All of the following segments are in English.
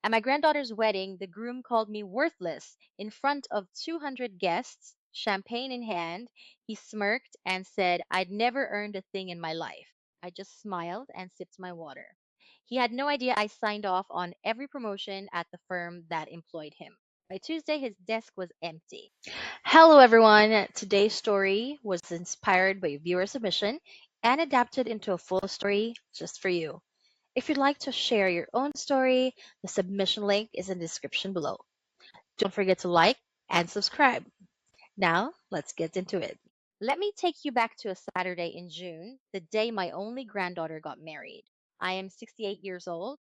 At my granddaughter's wedding, the groom called me worthless in front of 200 guests, champagne in hand. He smirked and said I'd never earned a thing in my life. I just smiled and sipped my water. He had no idea I signed off on every promotion at the firm that employed him. By Tuesday, his desk was empty. Hello, everyone. Today's story was inspired by viewer submission and adapted into a full story just for you. If you'd like to share your own story, the submission link is in the description below. Don't forget to like and subscribe. Now, let's get into it. Let me take you back to a Saturday in June, the day my only granddaughter got married. I am 68 years old.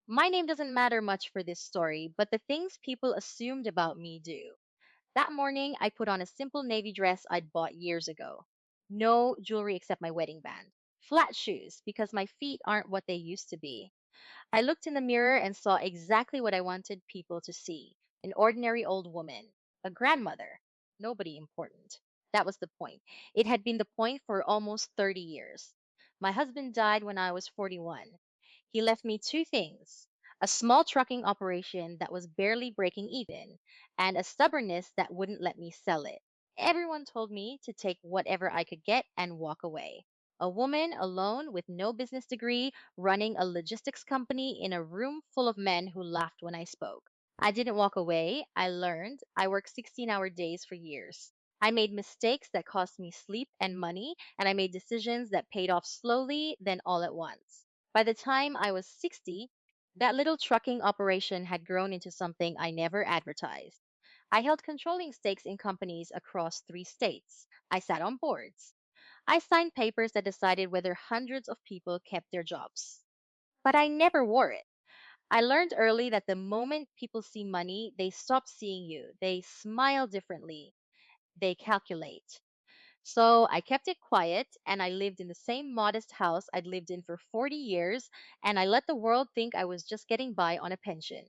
My name doesn't matter much for this story, but the things people assumed about me do. That morning, I put on a simple navy dress I'd bought years ago. No jewelry except my wedding band. Flat shoes because my feet aren't what they used to be. I looked in the mirror and saw exactly what I wanted people to see: an ordinary old woman, a grandmother, nobody important. That was the point. It had been the point for almost 30 years. My husband died when I was 41. He left me two things: a small trucking operation that was barely breaking even, and a stubbornness that wouldn't let me sell it. Everyone told me to take whatever I could get and walk away. A woman alone with no business degree running a logistics company in a room full of men who laughed when I spoke. I didn't walk away. I learned. I worked 16-hour days for years. I made mistakes that cost me sleep and money, and I made decisions that paid off slowly, then all at once. By the time I was 60, that little trucking operation had grown into something I never advertised. I held controlling stakes in companies across 3 states. I sat on boards. I signed papers that decided whether hundreds of people kept their jobs. But I never wore it. I learned early that the moment people see money, they stop seeing you. They smile differently. They calculate. So I kept it quiet and I lived in the same modest house I'd lived in for 40 years, and I let the world think I was just getting by on a pension.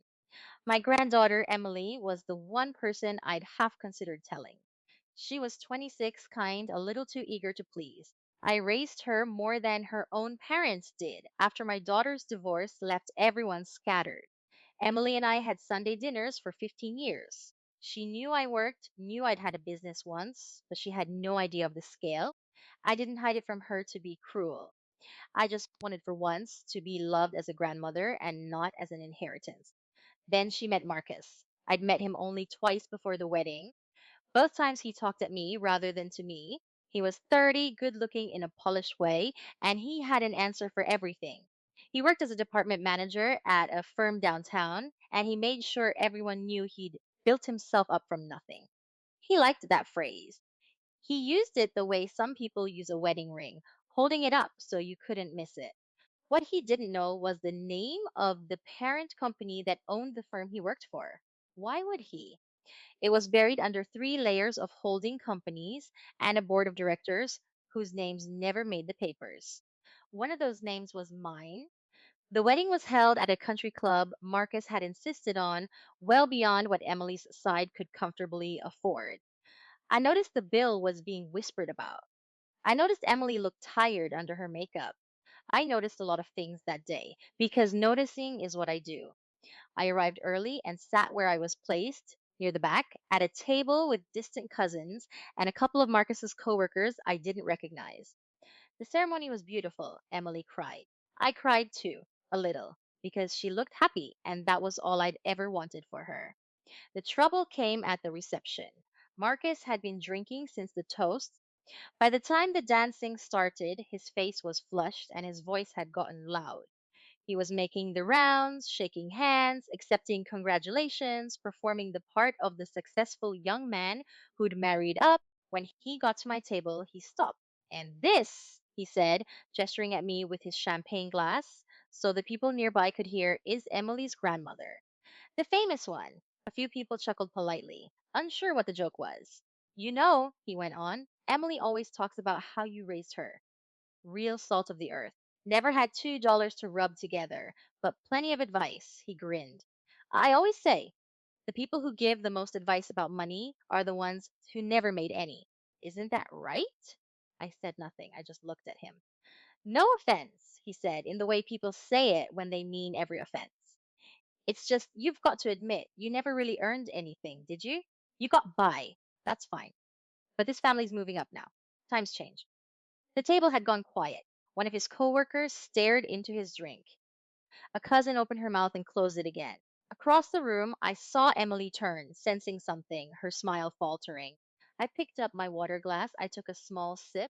My granddaughter, Emily, was the one person I'd half considered telling. She was 26, kind, a little too eager to please. I raised her more than her own parents did after my daughter's divorce left everyone scattered. Emily and I had Sunday dinners for 15 years. She knew I worked, knew I'd had a business once, but she had no idea of the scale. I didn't hide it from her to be cruel. I just wanted for once to be loved as a grandmother and not as an inheritance. Then she met Marcus. I'd met him only twice before the wedding. Both times he talked at me rather than to me. He was 30, good looking in a polished way, and he had an answer for everything. He worked as a department manager at a firm downtown, and he made sure everyone knew he'd built himself up from nothing. He liked that phrase. He used it the way some people use a wedding ring, holding it up so you couldn't miss it. What he didn't know was the name of the parent company that owned the firm he worked for. Why would he? It was buried under 3 layers of holding companies and a board of directors whose names never made the papers. One of those names was mine. The wedding was held at a country club Marcus had insisted on, well beyond what Emily's side could comfortably afford. I noticed the bill was being whispered about. I noticed Emily looked tired under her makeup. I noticed a lot of things that day because noticing is what I do. I arrived early and sat where I was placed, near the back, at a table with distant cousins and a couple of Marcus's coworkers I didn't recognize. The ceremony was beautiful, Emily cried. I cried too, a little, because she looked happy, and that was all I'd ever wanted for her. The trouble came at the reception. Marcus had been drinking since the toast. By the time the dancing started, his face was flushed and his voice had gotten loud. He was making the rounds, shaking hands, accepting congratulations, performing the part of the successful young man who'd married up. When he got to my table, he stopped. And this, he said, gesturing at me with his champagne glass, so the people nearby could hear, is Emily's grandmother. The famous one. A few people chuckled politely, unsure what the joke was. You know, he went on, Emily always talks about how you raised her. Real salt of the earth. Never had $2 to rub together, but plenty of advice, he grinned. I always say, the people who give the most advice about money are the ones who never made any. Isn't that right? I said nothing. I just looked at him. No offense, he said, in the way people say it when they mean every offense. It's just you've got to admit you never really earned anything, did you? You got by. That's fine. But this family's moving up now. Times change. The table had gone quiet. One of his coworkers stared into his drink. A cousin opened her mouth and closed it again. Across the room, I saw Emily turn, sensing something, her smile faltering. I picked up my water glass. I took a small sip.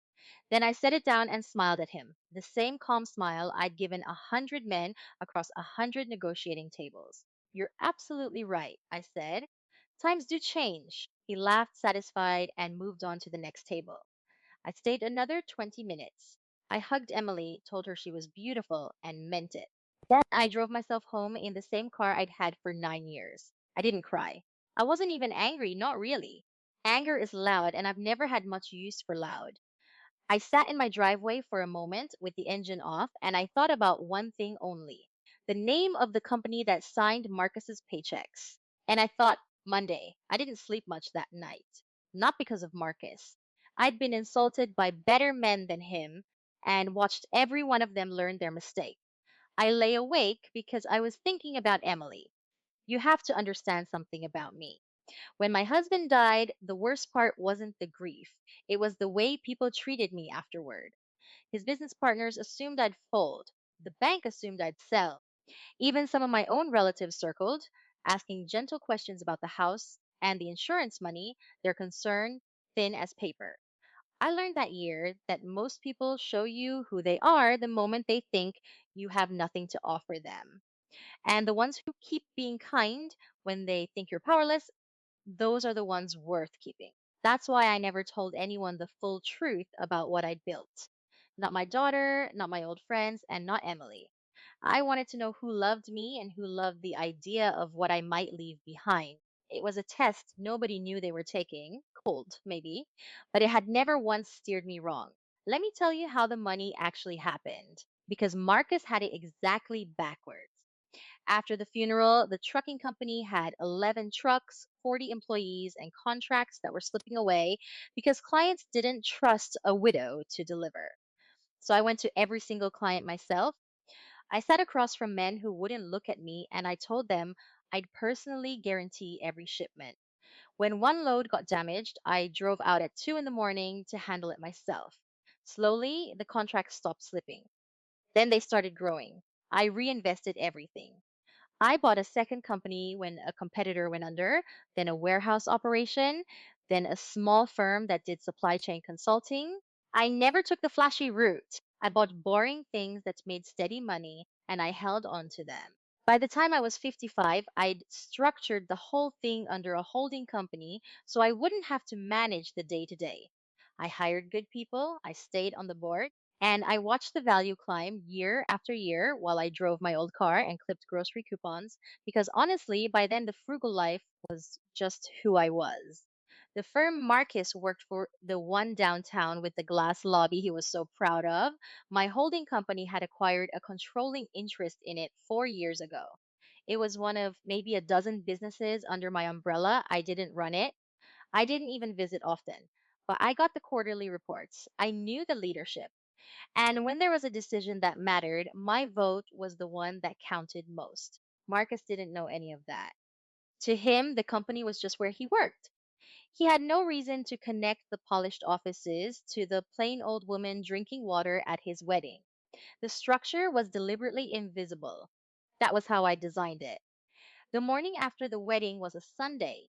Then I set it down and smiled at him, the same calm smile I'd given 100 men across 100 negotiating tables. You're absolutely right, I said. Times do change. He laughed, satisfied, and moved on to the next table. I stayed another 20 minutes. I hugged Emily, told her she was beautiful, and meant it. Then I drove myself home in the same car I'd had for 9 years. I didn't cry. I wasn't even angry, not really. Anger is loud, and I've never had much use for loud. I sat in my driveway for a moment with the engine off, and I thought about one thing only: the name of the company that signed Marcus's paychecks. And I thought, Monday. I didn't sleep much that night. Not because of Marcus. I'd been insulted by better men than him and watched every one of them learn their mistake. I lay awake because I was thinking about Emily. You have to understand something about me. When my husband died, the worst part wasn't the grief. It was the way people treated me afterward. His business partners assumed I'd fold. The bank assumed I'd sell. Even some of my own relatives circled, asking gentle questions about the house and the insurance money, their concern thin as paper. I learned that year that most people show you who they are the moment they think you have nothing to offer them. And the ones who keep being kind when they think you're powerless, those are the ones worth keeping. That's why I never told anyone the full truth about what I'd built. Not my daughter, not my old friends, and not Emily. I wanted to know who loved me and who loved the idea of what I might leave behind. It was a test nobody knew they were taking, cold maybe, but it had never once steered me wrong. Let me tell you how the money actually happened, because Marcus had it exactly backwards. After the funeral, the trucking company had 11 trucks, 40 employees, and contracts that were slipping away because clients didn't trust a widow to deliver. So I went to every single client myself. I sat across from men who wouldn't look at me, and I told them I'd personally guarantee every shipment. When one load got damaged, I drove out at 2 in the morning to handle it myself. Slowly, the contracts stopped slipping. Then they started growing. I reinvested everything. I bought a second company when a competitor went under, then a warehouse operation, then a small firm that did supply chain consulting. I never took the flashy route. I bought boring things that made steady money and I held on to them. By the time I was 55, I'd structured the whole thing under a holding company so I wouldn't have to manage the day to day. I hired good people, I stayed on the board, and I watched the value climb year after year while I drove my old car and clipped grocery coupons because honestly, by then the frugal life was just who I was. The firm Marcus worked for, the one downtown with the glass lobby he was so proud of, my holding company had acquired a controlling interest in it 4 years ago. It was one of maybe a dozen businesses under my umbrella. I didn't run it. I didn't even visit often. But I got the quarterly reports. I knew the leadership. And when there was a decision that mattered, my vote was the one that counted most. Marcus didn't know any of that. To him, the company was just where he worked. He had no reason to connect the polished offices to the plain old woman drinking water at his wedding. The structure was deliberately invisible. That was how I designed it. The morning after the wedding was a Sunday.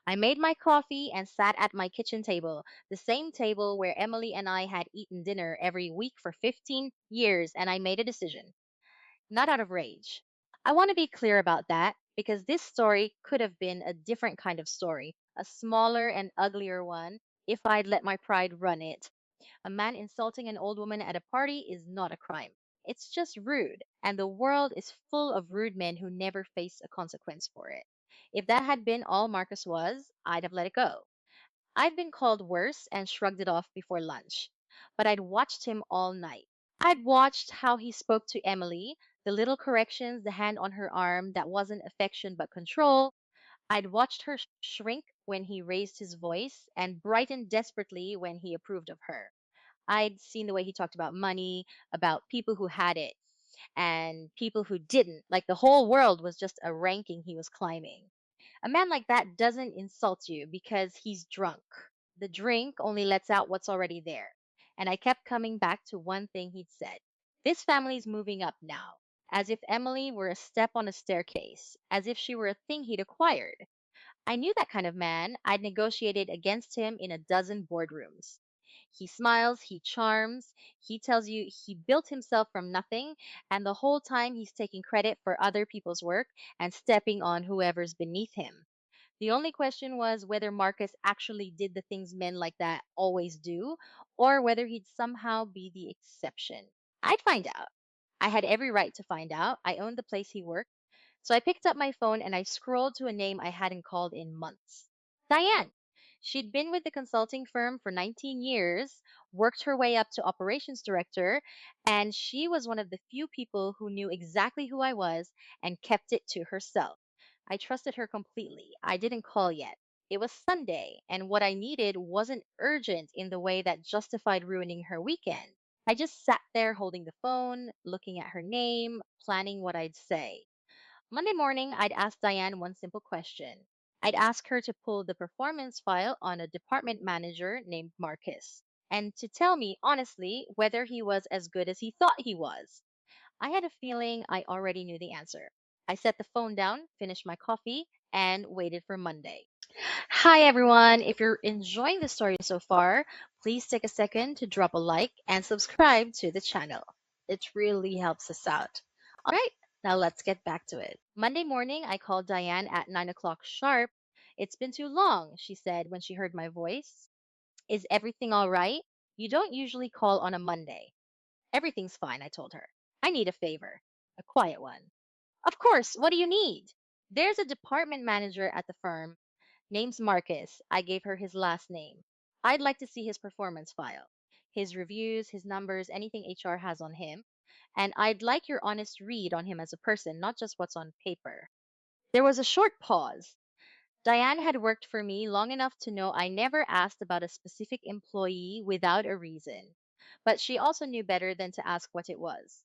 I made my coffee and sat at my kitchen table, the same table where Emily and I had eaten dinner every week for 15 years, and I made a decision, not out of rage. I want to be clear about that because this story could have been a different kind of story, a smaller and uglier one, if I'd let my pride run it. A man insulting an old woman at a party is not a crime. It's just rude, and the world is full of rude men who never face a consequence for it. If that had been all Marcus was, I'd have let it go. I'd been called worse and shrugged it off before lunch, but I'd watched him all night. I'd watched how he spoke to Emily, the little corrections, the hand on her arm that wasn't affection but control. I'd watched her shrink when he raised his voice and brighten desperately when he approved of her. I'd seen the way he talked about money, about people who had it. and people who didn't. Like the whole world was just a ranking he was climbing. A man like that doesn't insult you because he's drunk. The drink only lets out what's already there. And I kept coming back to one thing he'd said. This family's moving up now, as if Emily were a step on a staircase, as if she were a thing he'd acquired. I knew that kind of man. I'd negotiated against him in a dozen boardrooms. He smiles, he charms, he tells you he built himself from nothing, and the whole time he's taking credit for other people's work and stepping on whoever's beneath him. The only question was whether Marcus actually did the things men like that always do, or whether he'd somehow be the exception. I'd find out. I had every right to find out. I owned the place he worked. So I picked up my phone and I scrolled to a name I hadn't called in months. Diane. She'd been with the consulting firm for 19 years, worked her way up to operations director, and she was one of the few people who knew exactly who I was and kept it to herself. I trusted her completely. I didn't call yet. It was Sunday, and what I needed wasn't urgent in the way that justified ruining her weekend. I just sat there holding the phone, looking at her name, planning what I'd say. Monday morning, I'd ask Diane one simple question. I'd ask her to pull the performance file on a department manager named Marcus and to tell me honestly whether he was as good as he thought he was. I had a feeling I already knew the answer. I set the phone down, finished my coffee, and waited for Monday. Hi, everyone. If you're enjoying the story so far, please take a second to drop a like and subscribe to the channel. It really helps us out. All right, now let's get back to it. Monday morning, I called Diane at 9 o'clock sharp. It's been too long, she said when she heard my voice. Is everything all right? You don't usually call on a Monday. Everything's fine, I told her. I need a favor, a quiet one. Of course, what do you need? There's a department manager at the firm. Name's Marcus. I gave her his last name. I'd like to see his performance file, his reviews, his numbers, anything HR has on him. And I'd like your honest read on him as a person, not just what's on paper. There was a short pause. Diane had worked for me long enough to know I never asked about a specific employee without a reason. But she also knew better than to ask what it was.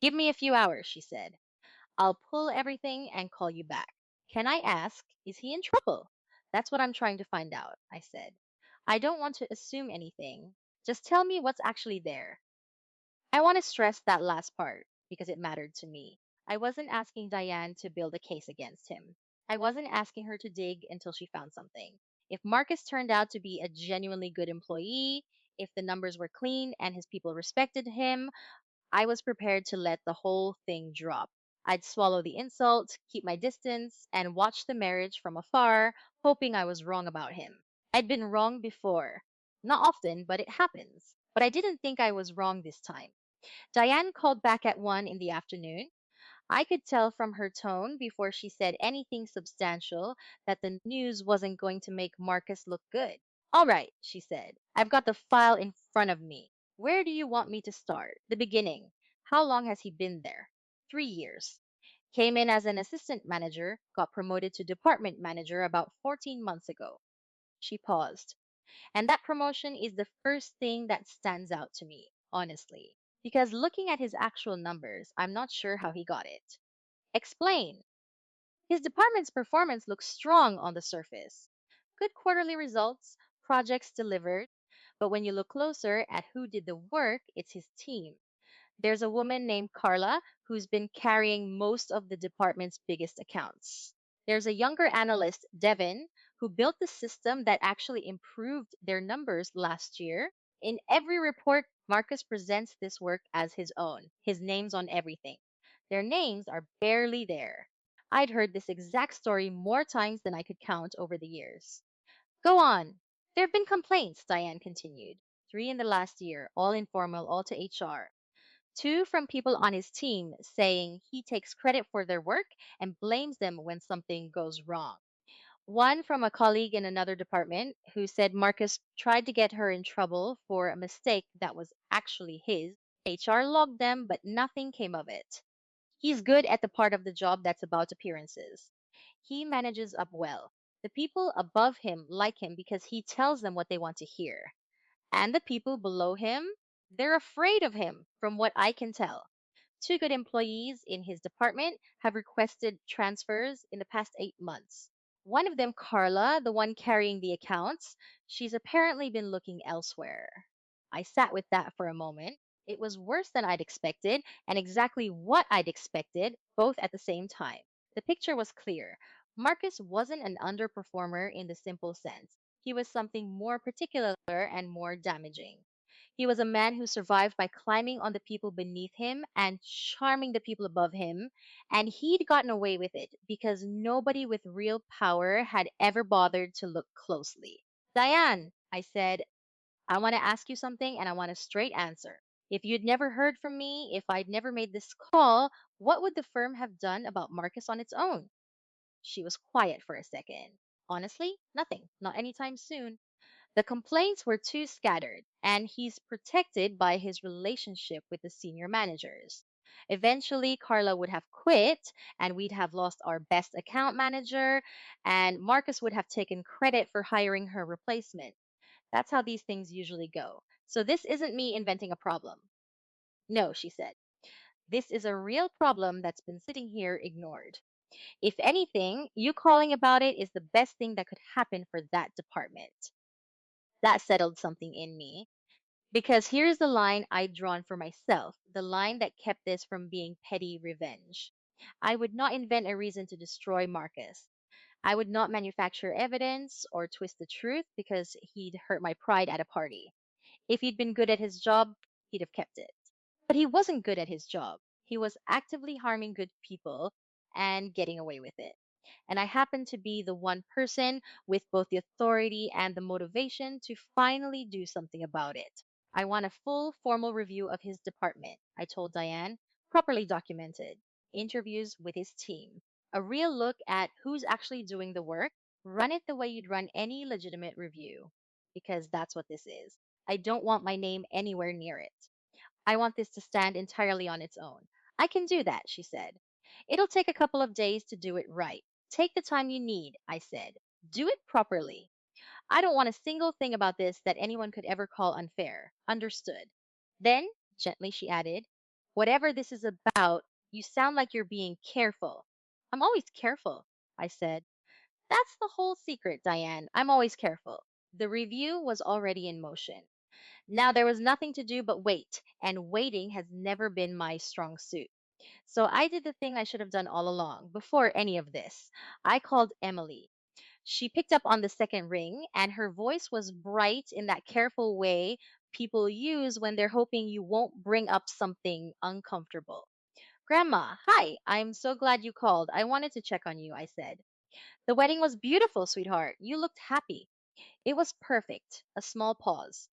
Give me a few hours, she said. I'll pull everything and call you back. Can I ask, is he in trouble? That's what I'm trying to find out, I said. I don't want to assume anything. Just tell me what's actually there. I want to stress that last part because it mattered to me. I wasn't asking Diane to build a case against him. I wasn't asking her to dig until she found something. If Marcus turned out to be a genuinely good employee, if the numbers were clean and his people respected him, I was prepared to let the whole thing drop. I'd swallow the insult, keep my distance, and watch the marriage from afar, hoping I was wrong about him. I'd been wrong before. Not often, but it happens. But I didn't think I was wrong this time. Diane called back at 1 in the afternoon. I could tell from her tone before she said anything substantial that the news wasn't going to make Marcus look good. All right, she said. I've got the file in front of me. Where do you want me to start? The beginning. How long has he been there? 3 years. Came in as an assistant manager, got promoted to department manager about 14 months ago. She paused. And that promotion is the first thing that stands out to me, honestly. Because looking at his actual numbers, I'm not sure how he got it. Explain. His department's performance looks strong on the surface. Good quarterly results, projects delivered, but when you look closer at who did the work, it's his team. There's a woman named Carla who's been carrying most of the department's biggest accounts. There's a younger analyst, Devin, who built the system that actually improved their numbers last year. In every report, Marcus presents this work as his own. His name's on everything. Their names are barely there. I'd heard this exact story more times than I could count over the years. Go on. There have been complaints, Diane continued. 3 in the last year, all informal, all to HR. 2 from people on his team saying he takes credit for their work and blames them when something goes wrong. 1 from a colleague in another department who said Marcus tried to get her in trouble for a mistake that was actually his. HR logged them, but nothing came of it. He's good at the part of the job that's about appearances. He manages up well. The people above him like him because he tells them what they want to hear. And the people below him, they're afraid of him, from what I can tell. Two good employees in his department have requested transfers in the past 8 months. One of them, Carla, the one carrying the accounts, she's apparently been looking elsewhere. I sat with that for a moment. It was worse than I'd expected, and exactly what I'd expected, both at the same time. The picture was clear. Marcus wasn't an underperformer in the simple sense. He was something more particular and more damaging. He was a man who survived by climbing on the people beneath him and charming the people above him, and he'd gotten away with it because nobody with real power had ever bothered to look closely. Diane, I said, I want to ask you something and I want a straight answer. If you'd never heard from me, if I'd never made this call, what would the firm have done about Marcus on its own? She was quiet for a second. Honestly, nothing. Not anytime soon. The complaints were too scattered, and he's protected by his relationship with the senior managers. Eventually, Carla would have quit, and we'd have lost our best account manager, and Marcus would have taken credit for hiring her replacement. That's how these things usually go. So, this isn't me inventing a problem. No, she said. This is a real problem that's been sitting here ignored. If anything, you calling about it is the best thing that could happen for that department. That settled something in me. Because here's the line I'd drawn for myself, the line that kept this from being petty revenge. I would not invent a reason to destroy Marcus. I would not manufacture evidence or twist the truth because he'd hurt my pride at a party. If he'd been good at his job, he'd have kept it. But he wasn't good at his job. He was actively harming good people and getting away with it. And I happened to be the one person with both the authority and the motivation to finally do something about it. I want a full formal review of his department, I told Diane, properly documented, interviews with his team, a real look at who's actually doing the work, run it the way you'd run any legitimate review. Because that's what this is. I don't want my name anywhere near it. I want this to stand entirely on its own. I can do that, she said. It'll take a couple of days to do it right. Take the time you need, I said. Do it properly. I don't want a single thing about this that anyone could ever call unfair. Understood. Then, gently, she added, whatever this is about, you sound like you're being careful. I'm always careful, I said. That's the whole secret, Diane. I'm always careful. The review was already in motion. Now there was nothing to do but wait, and waiting has never been my strong suit. So I did the thing I should have done all along, before any of this. I called Emily. She picked up on the second ring, and her voice was bright in that careful way people use when they're hoping you won't bring up something uncomfortable. Grandma, hi, I'm so glad you called. I wanted to check on you, I said. The wedding was beautiful, sweetheart. You looked happy. It was perfect. A small pause.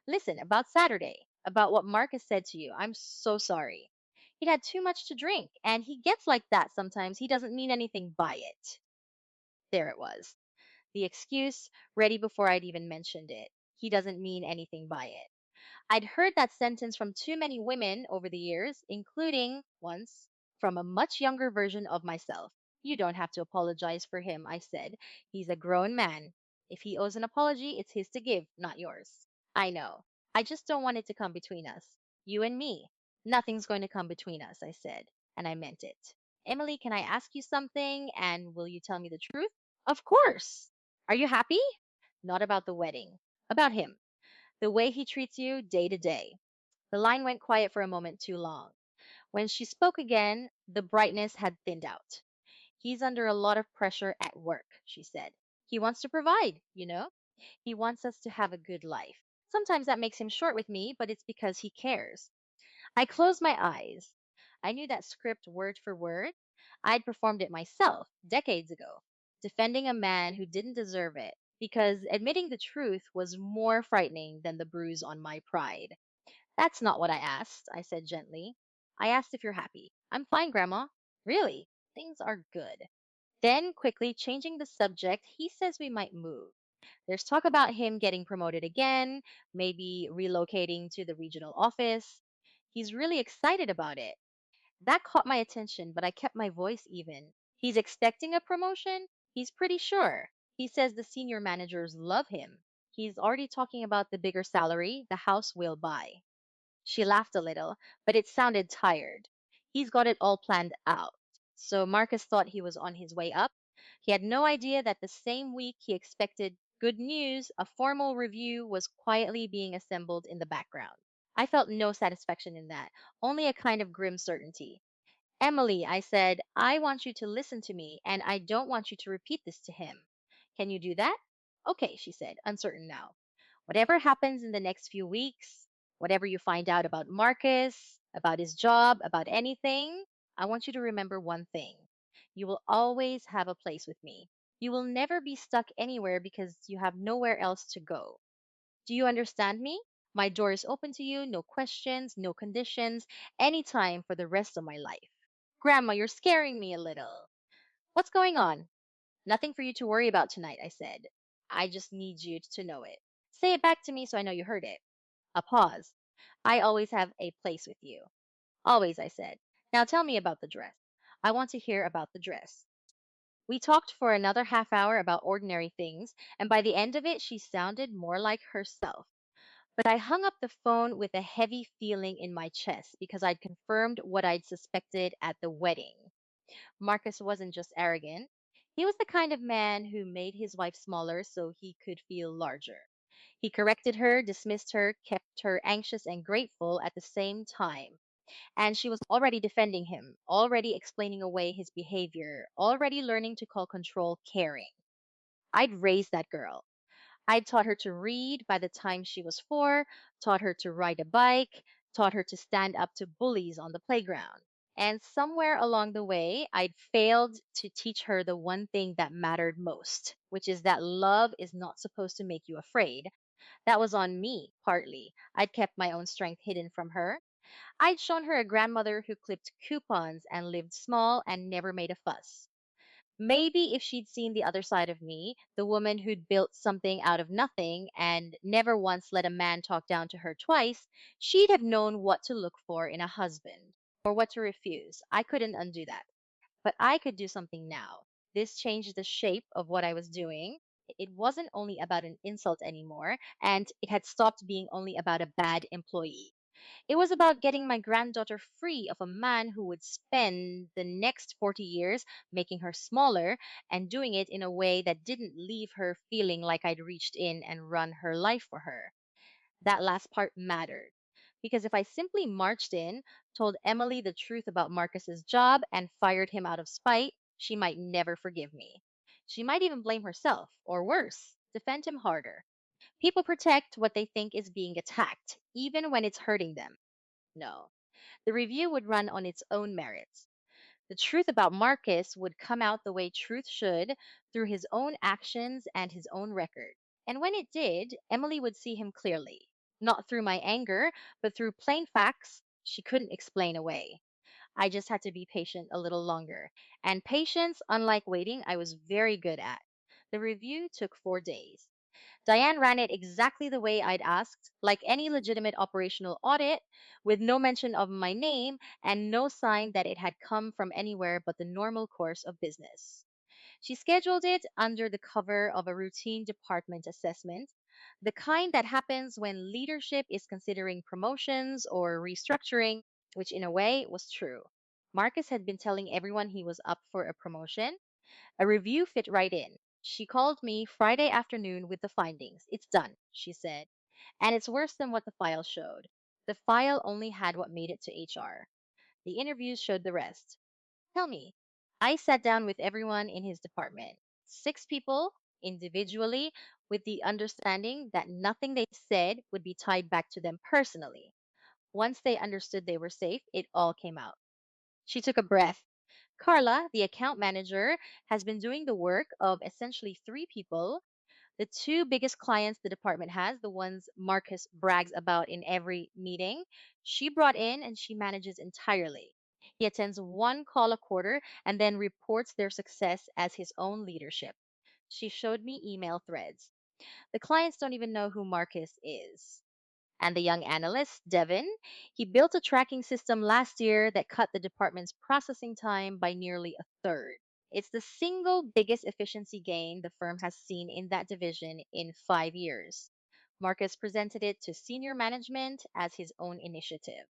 Listen, about Saturday, about what Marcus said to you, I'm so sorry. He'd had too much to drink, and he gets like that sometimes. He doesn't mean anything by it. There it was. The excuse, ready before I'd even mentioned it. He doesn't mean anything by it. I'd heard that sentence from too many women over the years, including, once, from a much younger version of myself. You don't have to apologize for him, I said. He's a grown man. If he owes an apology, it's his to give, not yours. I know. I just don't want it to come between us. You and me. Nothing's going to come between us, I said, and I meant it. Emily, can I ask you something, and will you tell me the truth? Of course. Are you happy? Not about the wedding. About him. The way he treats you day to day. The line went quiet for a moment too long. When she spoke again, the brightness had thinned out. He's under a lot of pressure at work, she said. He wants to provide. He wants us to have a good life. Sometimes that makes him short with me, but it's because he cares. I closed my eyes. I knew that script word for word. I'd performed it myself decades ago, defending a man who didn't deserve it, because admitting the truth was more frightening than the bruise on my pride. That's not what I asked, I said gently. I asked if you're happy. I'm fine, Grandma. Really? Things are good. Then, quickly changing the subject, he says we might move. There's talk about him getting promoted again, maybe relocating to the regional office. He's really excited about it. That caught my attention, but I kept my voice even. He's expecting a promotion? He's pretty sure. He says the senior managers love him. He's already talking about the bigger salary the house will buy. She laughed a little, but it sounded tired. He's got it all planned out. So Marcus thought he was on his way up. He had no idea that the same week he expected good news, a formal review was quietly being assembled in the background. I felt no satisfaction in that, only a kind of grim certainty. Emily, I said, I want you to listen to me, and I don't want you to repeat this to him. Can you do that? Okay, she said, uncertain now. Whatever happens in the next few weeks, whatever you find out about Marcus, about his job, about anything, I want you to remember one thing. You will always have a place with me. You will never be stuck anywhere because you have nowhere else to go. Do you understand me? My door is open to you, no questions, no conditions, anytime for the rest of my life. Grandma, you're scaring me a little. What's going on? Nothing for you to worry about tonight, I said. I just need you to know it. Say it back to me so I know you heard it. A pause. I always have a place with you. Always, I said. Now tell me about the dress. I want to hear about the dress. We talked for another half hour about ordinary things, and by the end of it, she sounded more like herself. But I hung up the phone with a heavy feeling in my chest because I'd confirmed what I'd suspected at the wedding. Marcus wasn't just arrogant. He was the kind of man who made his wife smaller so he could feel larger. He corrected her, dismissed her, kept her anxious and grateful at the same time. And she was already defending him, already explaining away his behavior, already learning to call control caring. I'd raised that girl. I'd taught her to read by the time she was 4, taught her to ride a bike, taught her to stand up to bullies on the playground. And somewhere along the way, I'd failed to teach her the one thing that mattered most, which is that love is not supposed to make you afraid. That was on me, partly. I'd kept my own strength hidden from her. I'd shown her a grandmother who clipped coupons and lived small and never made a fuss. Maybe if she'd seen the other side of me, the woman who'd built something out of nothing and never once let a man talk down to her twice, she'd have known what to look for in a husband or what to refuse. I couldn't undo that. But I could do something now. This changed the shape of what I was doing. It wasn't only about an insult anymore, and it had stopped being only about a bad employee. It was about getting my granddaughter free of a man who would spend the next 40 years making her smaller and doing it in a way that didn't leave her feeling like I'd reached in and run her life for her. That last part mattered. Because if I simply marched in, told Emily the truth about Marcus's job, and fired him out of spite, she might never forgive me. She might even blame herself, or worse, defend him harder. People protect what they think is being attacked, even when it's hurting them. No, the review would run on its own merits. The truth about Marcus would come out the way truth should, through his own actions and his own record. And when it did, Emily would see him clearly. Not through my anger, but through plain facts she couldn't explain away. I just had to be patient a little longer. And patience, unlike waiting, I was very good at. The review took 4 days. Diane ran it exactly the way I'd asked, like any legitimate operational audit, with no mention of my name and no sign that it had come from anywhere but the normal course of business. She scheduled it under the cover of a routine department assessment, the kind that happens when leadership is considering promotions or restructuring, which in a way was true. Marcus had been telling everyone he was up for a promotion. A review fit right in. She called me Friday afternoon with the findings. It's done, she said. And it's worse than what the file showed. The file only had what made it to HR. The interviews showed the rest. Tell me. I sat down with everyone in his department. 6 people, individually, with the understanding that nothing they said would be tied back to them personally. Once they understood they were safe, it all came out. She took a breath. Carla, the account manager, has been doing the work of essentially 3 people. The 2 biggest clients the department has, the ones Marcus brags about in every meeting, she brought in and she manages entirely. He attends 1 call a quarter and then reports their success as his own leadership. She showed me email threads. The clients don't even know who Marcus is. And the young analyst, Devin, he built a tracking system last year that cut the department's processing time by nearly a third. It's the single biggest efficiency gain the firm has seen in that division in 5 years. Marcus presented it to senior management as his own initiative.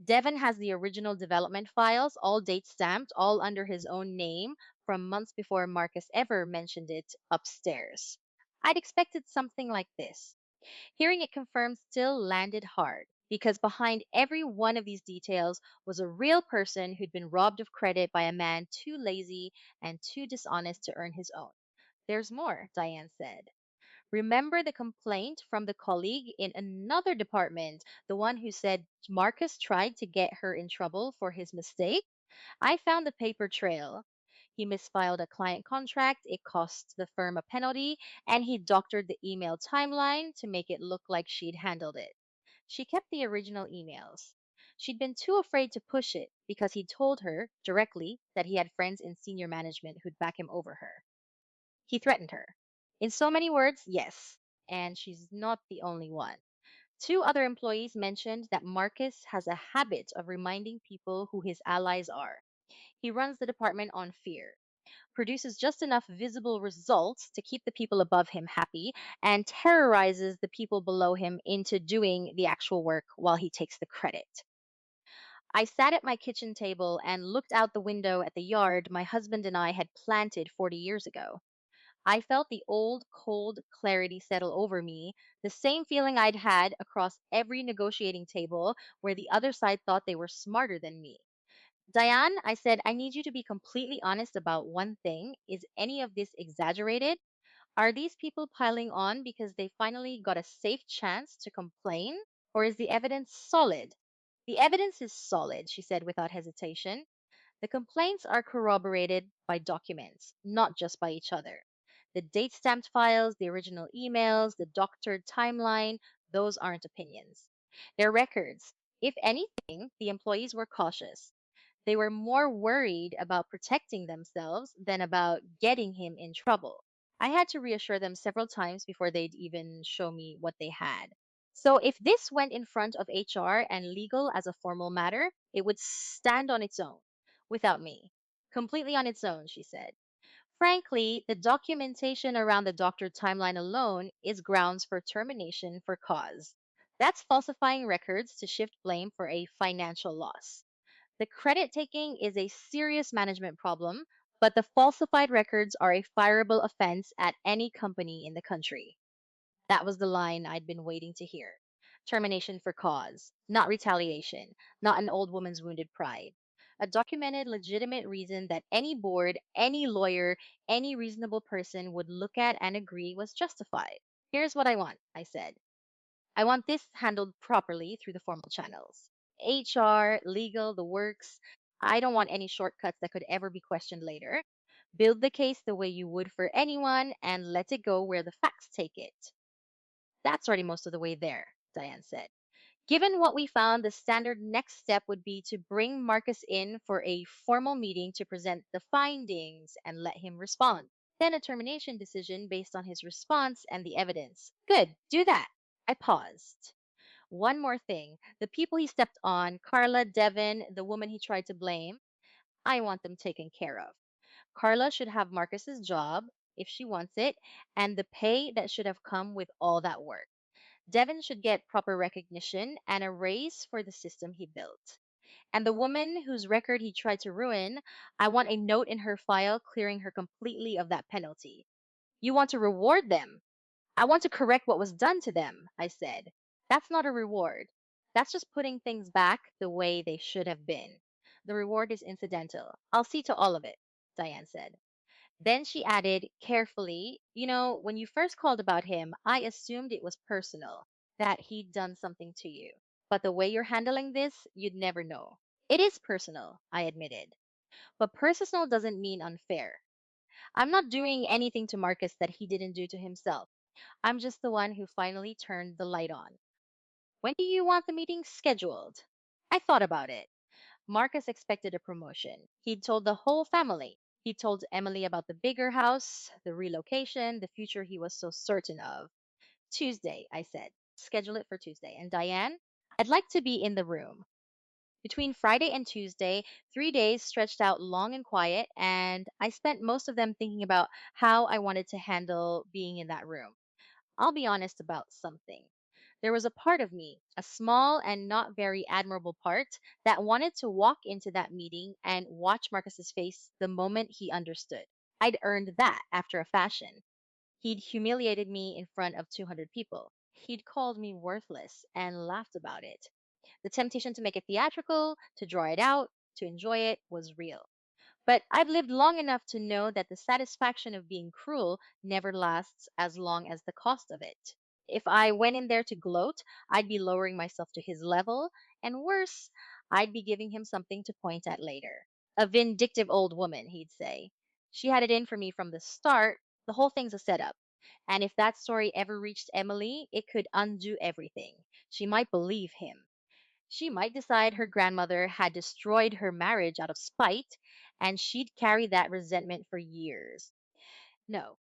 Devon has the original development files, all date stamped, all under his own name from months before Marcus ever mentioned it upstairs. I'd expected something like this. Hearing it confirmed still landed hard because behind every one of these details was a real person who'd been robbed of credit by a man too lazy and too dishonest to earn his own. There's more, Diane said. Remember the complaint from the colleague in another department, the one who said Marcus tried to get her in trouble for his mistake? I found the paper trail. He misfiled a client contract, it cost the firm a penalty, and he doctored the email timeline to make it look like she'd handled it. She kept the original emails. She'd been too afraid to push it because he'd told her directly that he had friends in senior management who'd back him over her. He threatened her. In so many words, yes. And she's not the only one. Two other employees mentioned that Marcus has a habit of reminding people who his allies are. He runs the department on fear, produces just enough visible results to keep the people above him happy, and terrorizes the people below him into doing the actual work while he takes the credit. I sat at my kitchen table and looked out the window at the yard my husband and I had planted 40 years ago. I felt the old, cold clarity settle over me, the same feeling I'd had across every negotiating table where the other side thought they were smarter than me. Diane, I said, I need you to be completely honest about one thing. Is any of this exaggerated? Are these people piling on because they finally got a safe chance to complain? Or is the evidence solid? The evidence is solid, she said without hesitation. The complaints are corroborated by documents, not just by each other. The date stamped files, the original emails, the doctored timeline, those aren't opinions. They're records. If anything, the employees were cautious. They were more worried about protecting themselves than about getting him in trouble. I had to reassure them several times before they'd even show me what they had. So, if this went in front of HR and legal as a formal matter, it would stand on its own, without me. Completely on its own, she said. Frankly, the documentation around the doctored timeline alone is grounds for termination for cause. That's falsifying records to shift blame for a financial loss. The credit taking is a serious management problem, but the falsified records are a fireable offense at any company in the country. That was the line I'd been waiting to hear. Termination for cause, not retaliation, not an old woman's wounded pride. A documented, legitimate reason that any board, any lawyer, any reasonable person would look at and agree was justified. Here's what I want, I said. I want this handled properly through the formal channels. HR, legal, the works. I don't want any shortcuts that could ever be questioned later. Build the case the way you would for anyone and let it go where the facts take it. That's already most of the way there, Diane said. Given what we found, the standard next step would be to bring Marcus in for a formal meeting to present the findings and let him respond. Then a termination decision based on his response and the evidence. Good, do that. I paused. One more thing. The people he stepped on, Carla, Devon, the woman he tried to blame, I want them taken care of. Carla should have Marcus's job if she wants it and the pay that should have come with all that work. Devon should get proper recognition and a raise for the system he built. And the woman whose record he tried to ruin, I want a note in her file clearing her completely of that penalty. You want to reward them. I want to correct what was done to them, I said. That's not a reward. That's just putting things back the way they should have been. The reward is incidental. I'll see to all of it, Diane said. Then she added carefully, when you first called about him, I assumed it was personal, that he'd done something to you. But the way you're handling this, you'd never know. It is personal, I admitted. But personal doesn't mean unfair. I'm not doing anything to Marcus that he didn't do to himself. I'm just the one who finally turned the light on. When do you want the meeting scheduled? I thought about it. Marcus expected a promotion. He'd told the whole family. He told Emily about the bigger house, the relocation, the future he was so certain of. Tuesday, I said. Schedule it for Tuesday. And Diane, I'd like to be in the room. Between Friday and Tuesday, 3 days stretched out long and quiet, and I spent most of them thinking about how I wanted to handle being in that room. I'll be honest about something. There was a part of me, a small and not very admirable part, that wanted to walk into that meeting and watch Marcus's face the moment he understood. I'd earned that after a fashion. He'd humiliated me in front of 200 people. He'd called me worthless and laughed about it. The temptation to make it theatrical, to draw it out, to enjoy it was real. But I've lived long enough to know that the satisfaction of being cruel never lasts as long as the cost of it. If I went in there to gloat, I'd be lowering myself to his level, and worse, I'd be giving him something to point at later. A vindictive old woman, he'd say. She had it in for me from the start. The whole thing's a setup. And if that story ever reached Emily, it could undo everything. She might believe him. She might decide her grandmother had destroyed her marriage out of spite, and she'd carry that resentment for years. No,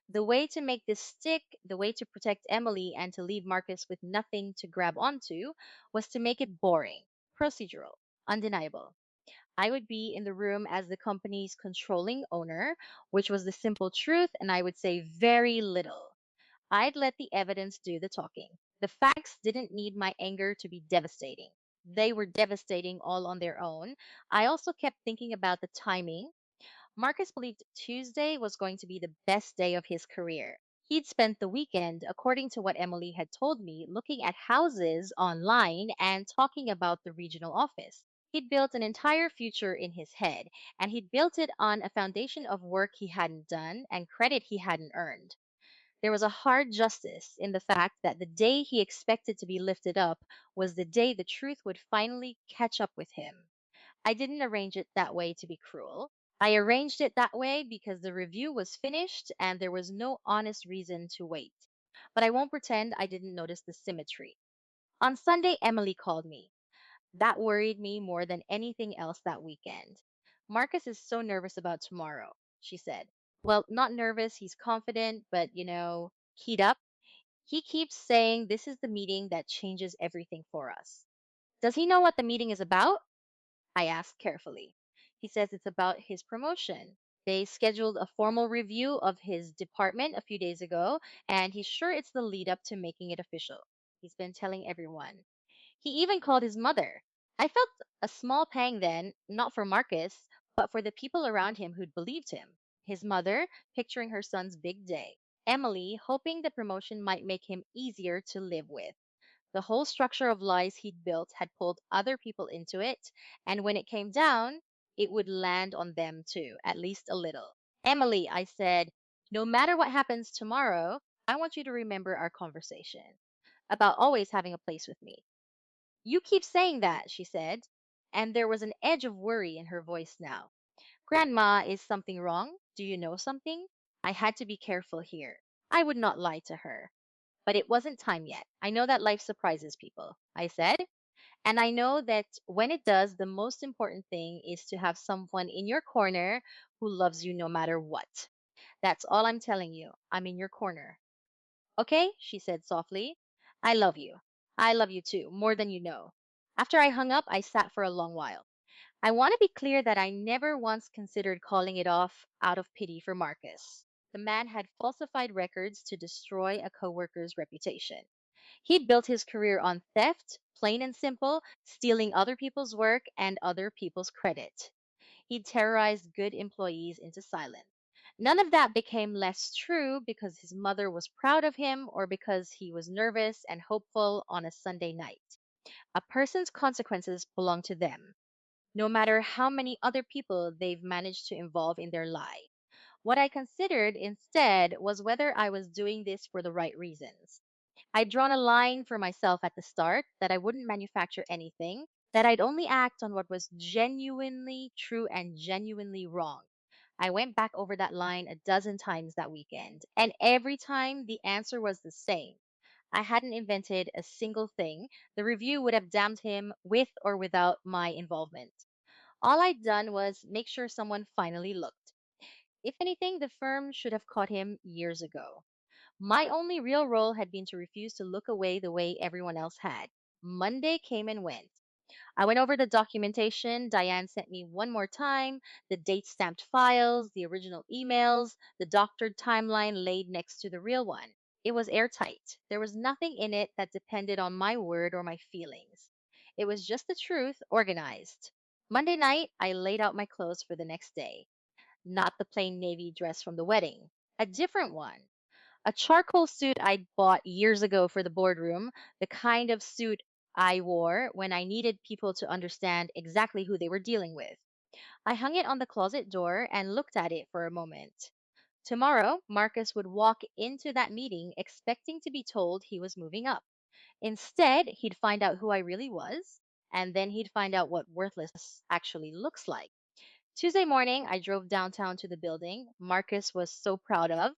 the way to make this stick, the way to protect Emily and to leave Marcus with nothing to grab onto, was to make it boring, procedural, undeniable. I would be in the room as the company's controlling owner, which was the simple truth, and I would say very little. I'd let the evidence do the talking. The facts didn't need my anger to be devastating. They were devastating all on their own. I also kept thinking about the timing. Marcus believed Tuesday was going to be the best day of his career. He'd spent the weekend, according to what Emily had told me, looking at houses online and talking about the regional office. He'd built an entire future in his head, and he'd built it on a foundation of work he hadn't done and credit he hadn't earned. There was a hard justice in the fact that the day he expected to be lifted up was the day the truth would finally catch up with him. I didn't arrange it that way to be cruel. I arranged it that way because the review was finished and there was no honest reason to wait. But I won't pretend I didn't notice the symmetry. On Sunday, Emily called me. That worried me more than anything else that weekend. Marcus is so nervous about tomorrow, she said. Well, not nervous, he's confident, but keyed up. He keeps saying this is the meeting that changes everything for us. Does he know what the meeting is about? I asked carefully. He says it's about his promotion. They scheduled a formal review of his department a few days ago, and he's sure it's the lead up to making it official. He's been telling everyone. He even called his mother. I felt a small pang then, not for Marcus, but for the people around him who'd believed him. His mother, picturing her son's big day. Emily, hoping the promotion might make him easier to live with. The whole structure of lies he'd built had pulled other people into it, and when it came down, it would land on them too, at least a little. Emily, I said, no matter what happens tomorrow, I want you to remember our conversation about always having a place with me. You keep saying that, she said, and there was an edge of worry in her voice now. Grandma, is something wrong? Do you know something? I had to be careful here. I would not lie to her. But it wasn't time yet. I know that life surprises people, I said. And I know that when it does, the most important thing is to have someone in your corner who loves you no matter what. That's all I'm telling you. I'm in your corner. Okay, she said softly. I love you. I love you too, more than you know. After I hung up, I sat for a long while. I want to be clear that I never once considered calling it off out of pity for Marcus. The man had falsified records to destroy a coworker's reputation. He'd built his career on theft, plain and simple, stealing other people's work and other people's credit. He'd terrorized good employees into silence. None of that became less true because his mother was proud of him or because he was nervous and hopeful on a Sunday night. A person's consequences belong to them, no matter how many other people they've managed to involve in their lie. What I considered instead was whether I was doing this for the right reasons. I'd drawn a line for myself at the start that I wouldn't manufacture anything, that I'd only act on what was genuinely true and genuinely wrong. I went back over that line a dozen times that weekend, and every time the answer was the same. I hadn't invented a single thing. The review would have damned him with or without my involvement. All I'd done was make sure someone finally looked. If anything, the firm should have caught him years ago. My only real role had been to refuse to look away the way everyone else had. Monday came and went. I went over the documentation Diane sent me one more time, the date stamped files, the original emails, the doctored timeline laid next to the real one. It was airtight. There was nothing in it that depended on my word or my feelings. It was just the truth, organized. Monday night, I laid out my clothes for the next day. Not the plain navy dress from the wedding, a different one. A charcoal suit I'd bought years ago for the boardroom, the kind of suit I wore when I needed people to understand exactly who they were dealing with. I hung it on the closet door and looked at it for a moment. Tomorrow, Marcus would walk into that meeting expecting to be told he was moving up. Instead, he'd find out who I really was, and then he'd find out what worthless actually looks like. Tuesday morning, I drove downtown to the building Marcus was so proud of.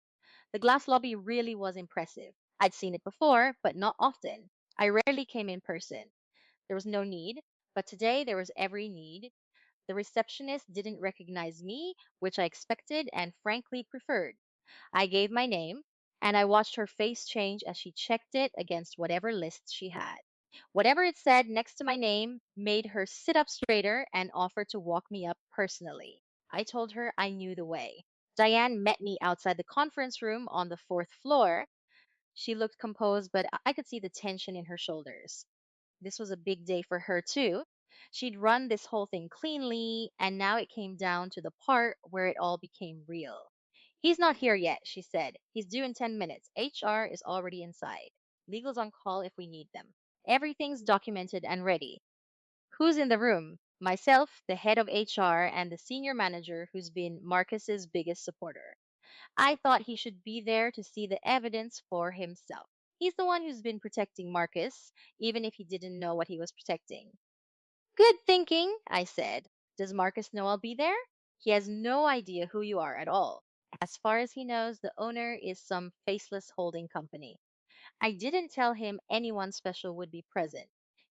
The glass lobby really was impressive. I'd seen it before, but not often. I rarely came in person. There was no need, but today there was every need. The receptionist didn't recognize me, which I expected and frankly preferred. I gave my name, and I watched her face change as she checked it against whatever list she had. Whatever it said next to my name made her sit up straighter and offer to walk me up personally. I told her I knew the way. Diane met me outside the conference room on the fourth floor. She looked composed, but I could see the tension in her shoulders. This was a big day for her, too. She'd run this whole thing cleanly, and now it came down to the part where it all became real. He's not here yet, she said. He's due in 10 minutes. HR is already inside. Legal's on call if we need them. Everything's documented and ready. Who's in the room? Myself, the head of HR, and the senior manager who's been Marcus's biggest supporter. I thought he should be there to see the evidence for himself. He's the one who's been protecting Marcus, even if he didn't know what he was protecting. Good thinking, I said. Does Marcus know I'll be there? He has no idea who you are at all. As far as he knows, the owner is some faceless holding company. I didn't tell him anyone special would be present.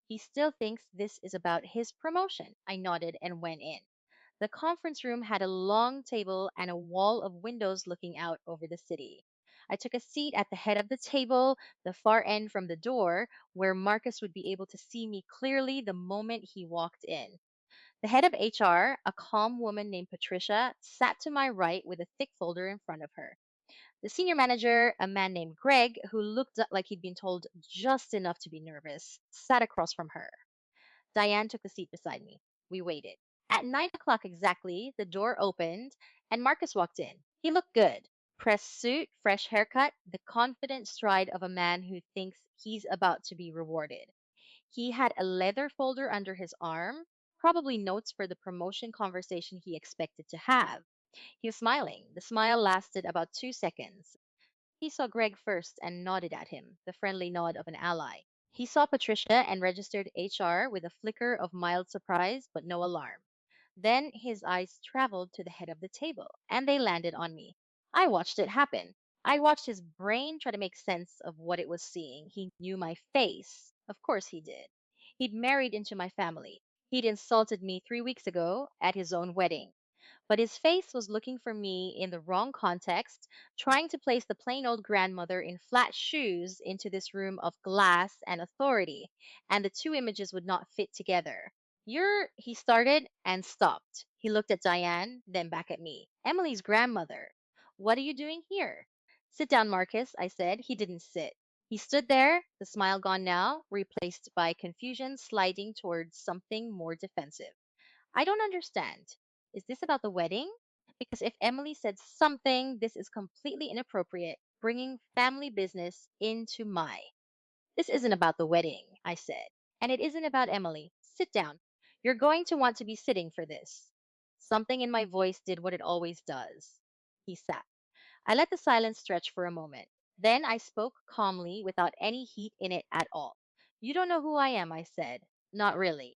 He still thinks this is about his promotion. I nodded and went in. The conference room had a long table and a wall of windows looking out over the city. I took a seat at the head of the table, the far end from the door, where Marcus would be able to see me clearly the moment he walked in. The head of HR, a calm woman named Patricia, sat to my right with a thick folder in front of her. The senior manager, a man named Greg, who looked like he'd been told just enough to be nervous, sat across from her. Diane took the seat beside me. We waited. At 9 o'clock exactly, the door opened and Marcus walked in. He looked good. Pressed suit, fresh haircut, the confident stride of a man who thinks he's about to be rewarded. He had a leather folder under his arm, probably notes for the promotion conversation he expected to have. He was smiling. The smile lasted about 2 seconds. He saw Greg first and nodded at him, the friendly nod of an ally. He saw Patricia and registered HR with a flicker of mild surprise but no alarm. Then his eyes traveled to the head of the table, and they landed on me. I watched it happen. I watched his brain try to make sense of what it was seeing. He knew my face. Of course he did. He'd married into my family. He'd insulted me 3 weeks ago at his own wedding. But his face was looking for me in the wrong context, trying to place the plain old grandmother in flat shoes into this room of glass and authority, and the two images would not fit together. He started and stopped. He looked at Diane, then back at me. Emily's grandmother. What are you doing here? Sit down, Marcus, I said. He didn't sit. He stood there, the smile gone now, replaced by confusion sliding towards something more defensive. I don't understand. Is this about the wedding? Because if Emily said something, this is completely inappropriate, bringing family business into my. This isn't about the wedding, I said, and it isn't about Emily. Sit down. You're going to want to be sitting for this. Something in my voice did what it always does. He sat. I let the silence stretch for a moment. Then I spoke calmly without any heat in it at all. You don't know who I am, I said. Not really.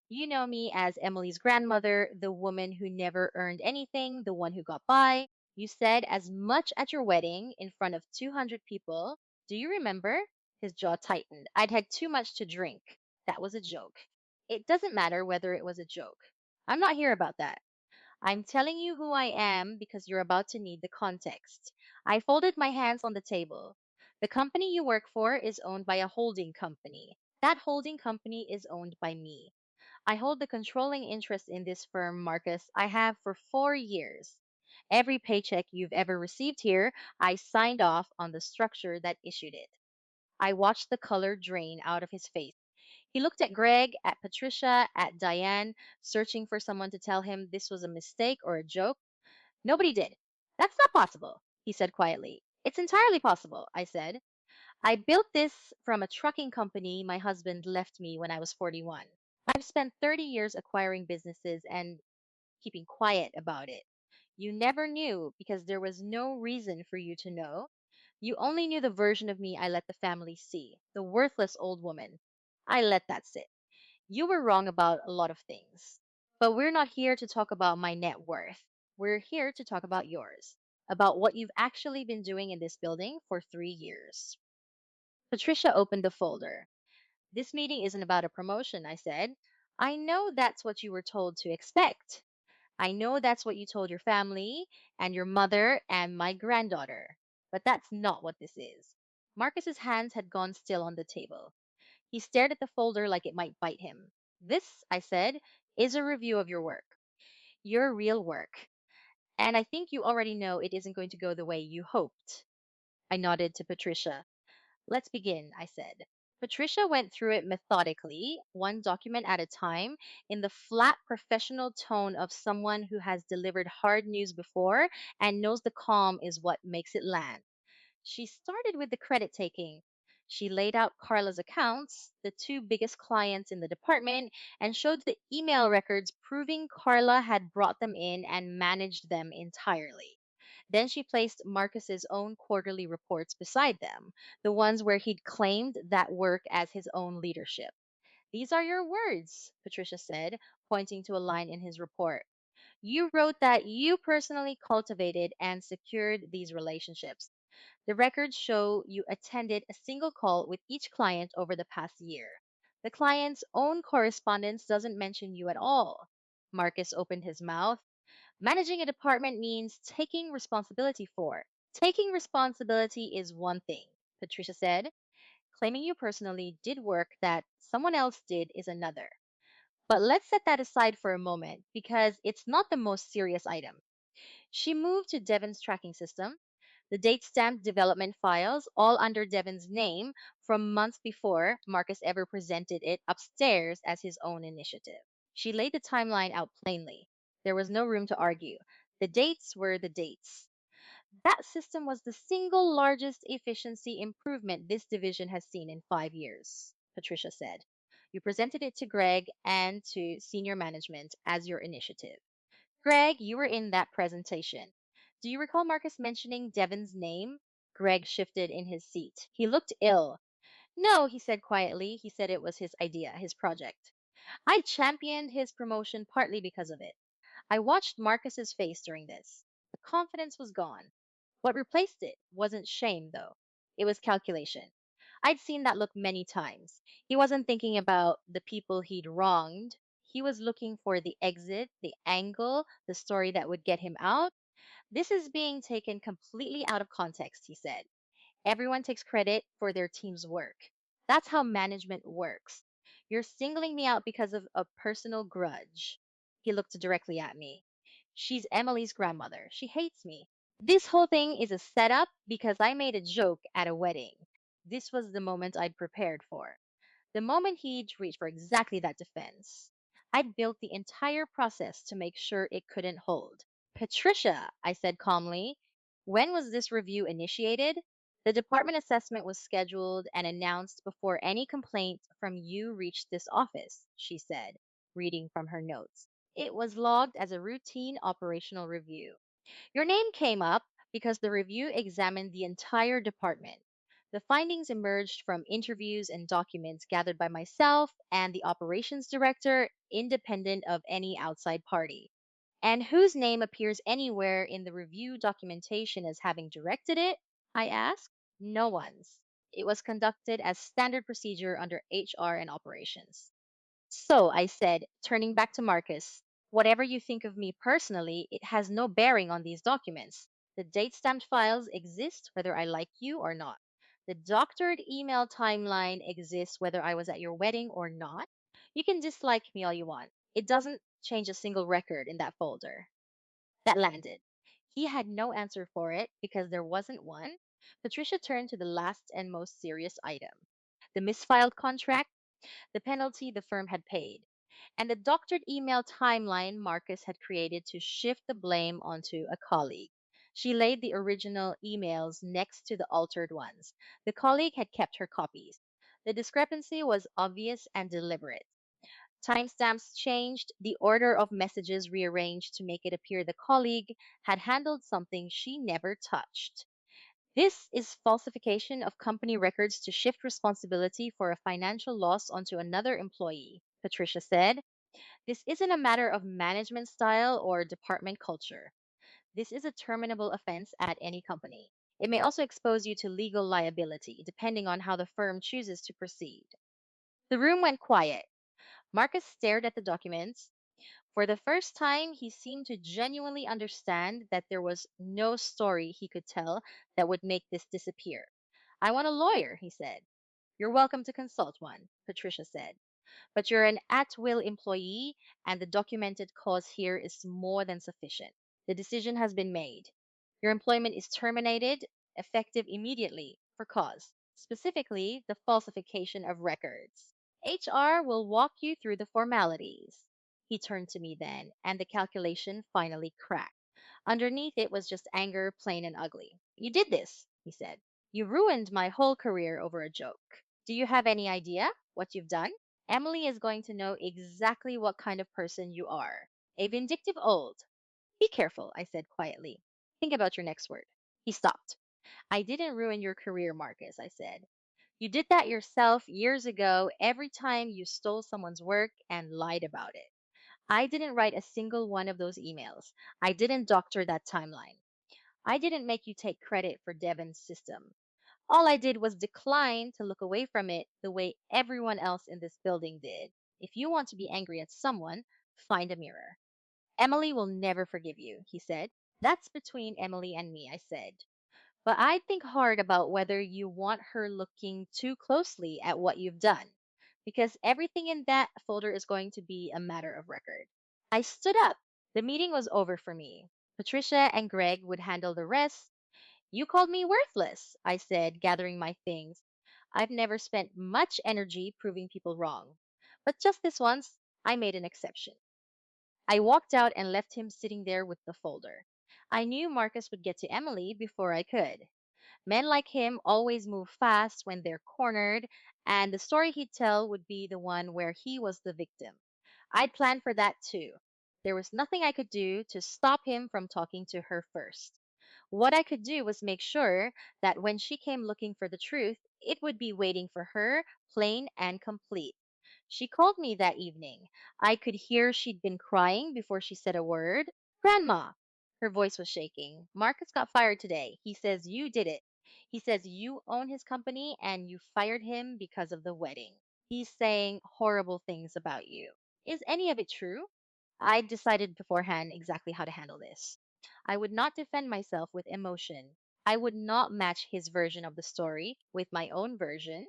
You know me as Emily's grandmother, the woman who never earned anything, the one who got by. You said as much at your wedding in front of 200 people. Do you remember? His jaw tightened. I'd had too much to drink. That was a joke. It doesn't matter whether it was a joke. I'm not here about that. I'm telling you who I am because you're about to need the context. I folded my hands on the table. The company you work for is owned by a holding company. That holding company is owned by me. I hold the controlling interest in this firm, Marcus. I have for 4 years. Every paycheck you've ever received here, I signed off on the structure that issued it. I watched the color drain out of his face. He looked at Greg, at Patricia, at Diane, searching for someone to tell him this was a mistake or a joke. Nobody did. That's not possible, he said quietly. It's entirely possible, I said. I built this from a trucking company my husband left me when I was 41. I've spent 30 years acquiring businesses and keeping quiet about it. You never knew because there was no reason for you to know. You only knew the version of me I let the family see, the worthless old woman. I let that sit. You were wrong about a lot of things. But we're not here to talk about my net worth. We're here to talk about yours, about what you've actually been doing in this building for 3 years. Patricia opened the folder. This meeting isn't about a promotion, I said. I know that's what you were told to expect. I know that's what you told your family and your mother and my granddaughter. But that's not what this is. Marcus's hands had gone still on the table. He stared at the folder like it might bite him. This, I said, is a review of your work, your real work. And I think you already know it isn't going to go the way you hoped. I nodded to Patricia. Let's begin, I said. Patricia went through it methodically, one document at a time, in the flat professional tone of someone who has delivered hard news before and knows the calm is what makes it land. She started with the credit taking. She laid out Carla's accounts, the two biggest clients in the department, and showed the email records proving Carla had brought them in and managed them entirely. Then she placed Marcus's own quarterly reports beside them, the ones where he'd claimed that work as his own leadership. These are your words, Patricia said, pointing to a line in his report. You wrote that you personally cultivated and secured these relationships. The records show you attended a single call with each client over the past year. The client's own correspondence doesn't mention you at all. Marcus opened his mouth. Managing a department means taking responsibility for. Taking responsibility is one thing, Patricia said. Claiming you personally did work that someone else did is another. But let's set that aside for a moment because it's not the most serious item. She moved to Devon's tracking system, the date stamped development files, all under Devon's name from months before Marcus ever presented it upstairs as his own initiative. She laid the timeline out plainly. There was no room to argue. The dates were the dates. That system was the single largest efficiency improvement this division has seen in 5 years, Patricia said. You presented it to Greg and to senior management as your initiative. Greg, you were in that presentation. Do you recall Marcus mentioning Devon's name? Greg shifted in his seat. He looked ill. No, he said quietly. He said it was his idea, his project. I championed his promotion partly because of it. I watched Marcus's face during this. The confidence was gone. What replaced it wasn't shame, though. It was calculation. I'd seen that look many times. He wasn't thinking about the people he'd wronged. He was looking for the exit, the angle, the story that would get him out. This is being taken completely out of context, he said. Everyone takes credit for their team's work. That's how management works. You're singling me out because of a personal grudge. He looked directly at me. She's Emily's grandmother. She hates me. This whole thing is a setup because I made a joke at a wedding. This was the moment I'd prepared for. The moment he'd reached for exactly that defense. I'd built the entire process to make sure it couldn't hold. Patricia, I said calmly, when was this review initiated? The department assessment was scheduled and announced before any complaint from you reached this office, she said, reading from her notes. It was logged as a routine operational review. Your name came up because the review examined the entire department. The findings emerged from interviews and documents gathered by myself and the operations director, independent of any outside party. And whose name appears anywhere in the review documentation as having directed it? I asked. No one's. It was conducted as standard procedure under HR and operations. So, I said, turning back to Marcus, whatever you think of me personally, it has no bearing on these documents. The date stamped files exist whether I like you or not. The doctored email timeline exists whether I was at your wedding or not. You can dislike me all you want. It doesn't change a single record in that folder. That landed. He had no answer for it because there wasn't one. Patricia turned to the last and most serious item: the misfiled contract, the penalty the firm had paid, and the doctored email timeline Marcus had created to shift the blame onto a colleague. She laid the original emails next to the altered ones. The colleague had kept her copies. The discrepancy was obvious and deliberate. Timestamps changed, the order of messages rearranged to make it appear the colleague had handled something she never touched. This is falsification of company records to shift responsibility for a financial loss onto another employee, Patricia said. This isn't a matter of management style or department culture. This is a terminable offense at any company. It may also expose you to legal liability, depending on how the firm chooses to proceed. The room went quiet. Marcus stared at the documents. For the first time, he seemed to genuinely understand that there was no story he could tell that would make this disappear. I want a lawyer, he said. You're welcome to consult one, Patricia said. But you're an at will employee, and the documented cause here is more than sufficient. The decision has been made. Your employment is terminated, effective immediately, for cause, specifically the falsification of records. HR will walk you through the formalities. He turned to me then, and the calculation finally cracked. Underneath it was just anger, plain and ugly. You did this, he said. You ruined my whole career over a joke. Do you have any idea what you've done? Emily is going to know exactly what kind of person you are. A vindictive old. Be careful, I said quietly. Think about your next word. He stopped. I didn't ruin your career, Marcus, I said. You did that yourself years ago every time you stole someone's work and lied about it. I didn't write a single one of those emails. I didn't doctor that timeline. I didn't make you take credit for Devon's system. All I did was decline to look away from it the way everyone else in this building did. If you want to be angry at someone, find a mirror. Emily will never forgive you, he said. That's between Emily and me, I said. But I'd think hard about whether you want her looking too closely at what you've done, because everything in that folder is going to be a matter of record. I stood up. The meeting was over for me. Patricia and Greg would handle the rest. You called me worthless, I said, gathering my things. I've never spent much energy proving people wrong. But just this once, I made an exception. I walked out and left him sitting there with the folder. I knew Marcus would get to Emily before I could. Men like him always move fast when they're cornered, and the story he'd tell would be the one where he was the victim. I'd planned for that too. There was nothing I could do to stop him from talking to her first. What I could do was make sure that when she came looking for the truth, it would be waiting for her, plain and complete. She called me that evening. I could hear she'd been crying before she said a word. Grandma! Her voice was shaking. Marcus got fired today. He says you did it. He says you own his company and you fired him because of the wedding. He's saying horrible things about you. Is any of it true? I decided beforehand exactly how to handle this. I would not defend myself with emotion. I would not match his version of the story with my own version.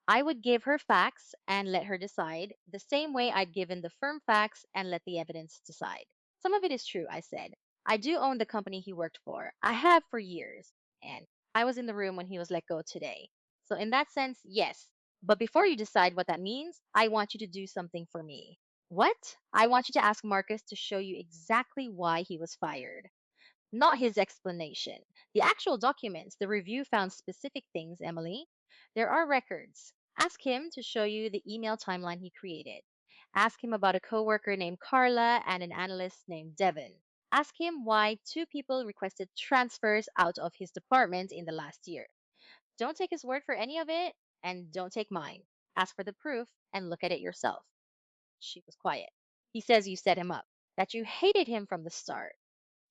I would give her facts and let her decide, the same way I'd given the firm facts and let the evidence decide. Some of it is true, I said. I do own the company he worked for. I have for years. And I was in the room when he was let go today. So, in that sense, yes. But before you decide what that means, I want you to do something for me. What? I want you to ask Marcus to show you exactly why he was fired. Not his explanation. The actual documents, the review found specific things, Emily. There are records. Ask him to show you the email timeline he created. Ask him about a coworker named Carla and an analyst named Devon. Ask him why two people requested transfers out of his department in the last year. Don't take his word for any of it, and don't take mine. Ask for the proof and look at it yourself. She was quiet. He says you set him up, that you hated him from the start.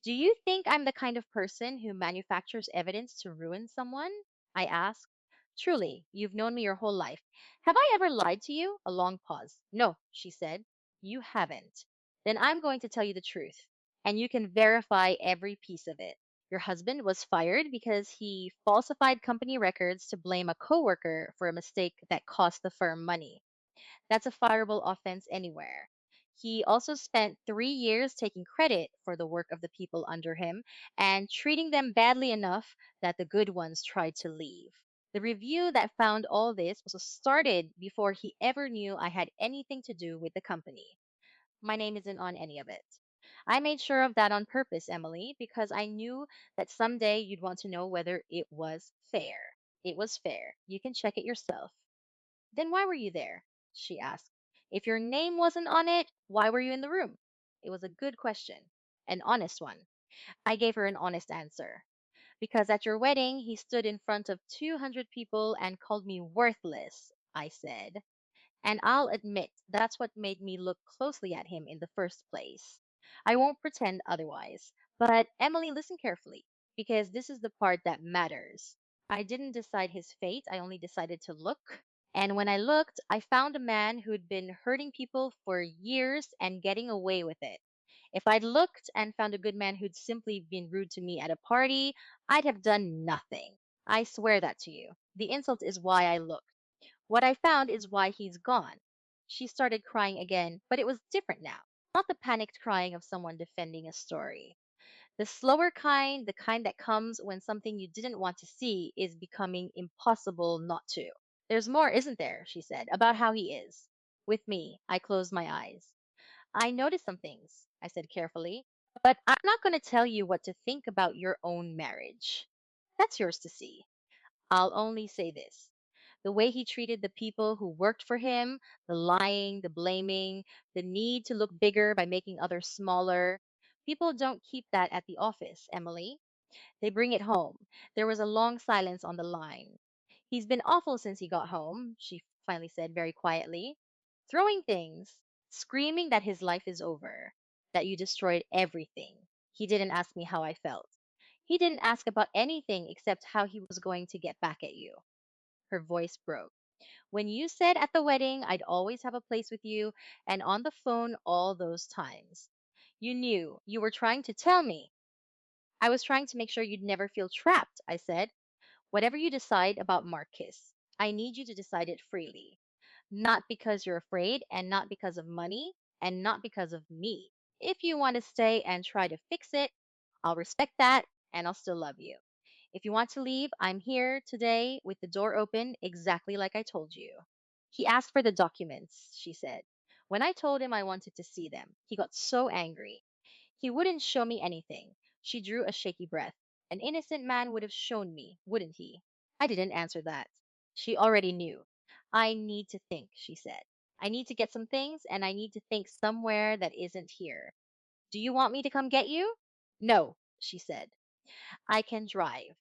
Do you think I'm the kind of person who manufactures evidence to ruin someone? I asked. Truly, you've known me your whole life. Have I ever lied to you? A long pause. No, she said. You haven't. Then I'm going to tell you the truth, and you can verify every piece of it. Your husband was fired because he falsified company records to blame a coworker for a mistake that cost the firm money. That's a fireable offense anywhere. He also spent 3 years taking credit for the work of the people under him and treating them badly enough that the good ones tried to leave. The review that found all this was started before he ever knew I had anything to do with the company. My name isn't on any of it. I made sure of that on purpose, Emily, because I knew that someday you'd want to know whether it was fair. It was fair. You can check it yourself. Then why were you there? She asked. If your name wasn't on it, why were you in the room? It was a good question, an honest one. I gave her an honest answer. Because at your wedding, he stood in front of 200 people and called me worthless, I said. And I'll admit that's what made me look closely at him in the first place. I won't pretend otherwise. But Emily, listen carefully, because this is the part that matters. I didn't decide his fate, I only decided to look. And when I looked, I found a man who'd been hurting people for years and getting away with it. If I'd looked and found a good man who'd simply been rude to me at a party, I'd have done nothing. I swear that to you. The insult is why I looked. What I found is why he's gone. She started crying again, but it was different now. Not the panicked crying of someone defending a story. The slower kind, the kind that comes when something you didn't want to see is becoming impossible not to. There's more, isn't there? She said, about how he is. With me, I closed my eyes. I noticed some things, I said carefully, but I'm not going to tell you what to think about your own marriage. That's yours to see. I'll only say this. The way he treated the people who worked for him, the lying, the blaming, the need to look bigger by making others smaller. People don't keep that at the office, Emily. They bring it home. There was a long silence on the line. He's been awful since he got home, she finally said very quietly. Throwing things, screaming that his life is over, that you destroyed everything. He didn't ask me how I felt. He didn't ask about anything except how he was going to get back at you. Her voice broke. When you said at the wedding I'd always have a place with you, and on the phone all those times, you knew you were trying to tell me. I was trying to make sure you'd never feel trapped, I said. Whatever you decide about Marcus, I need you to decide it freely. Not because you're afraid, and not because of money, and not because of me. If you want to stay and try to fix it, I'll respect that, and I'll still love you. If you want to leave, I'm here today with the door open exactly like I told you. He asked for the documents, she said. When I told him I wanted to see them, he got so angry. He wouldn't show me anything. She drew a shaky breath. An innocent man would have shown me, wouldn't he? I didn't answer that. She already knew. I need to think, she said. I need to get some things, and I need to think somewhere that isn't here. Do you want me to come get you? No, she said. I can drive.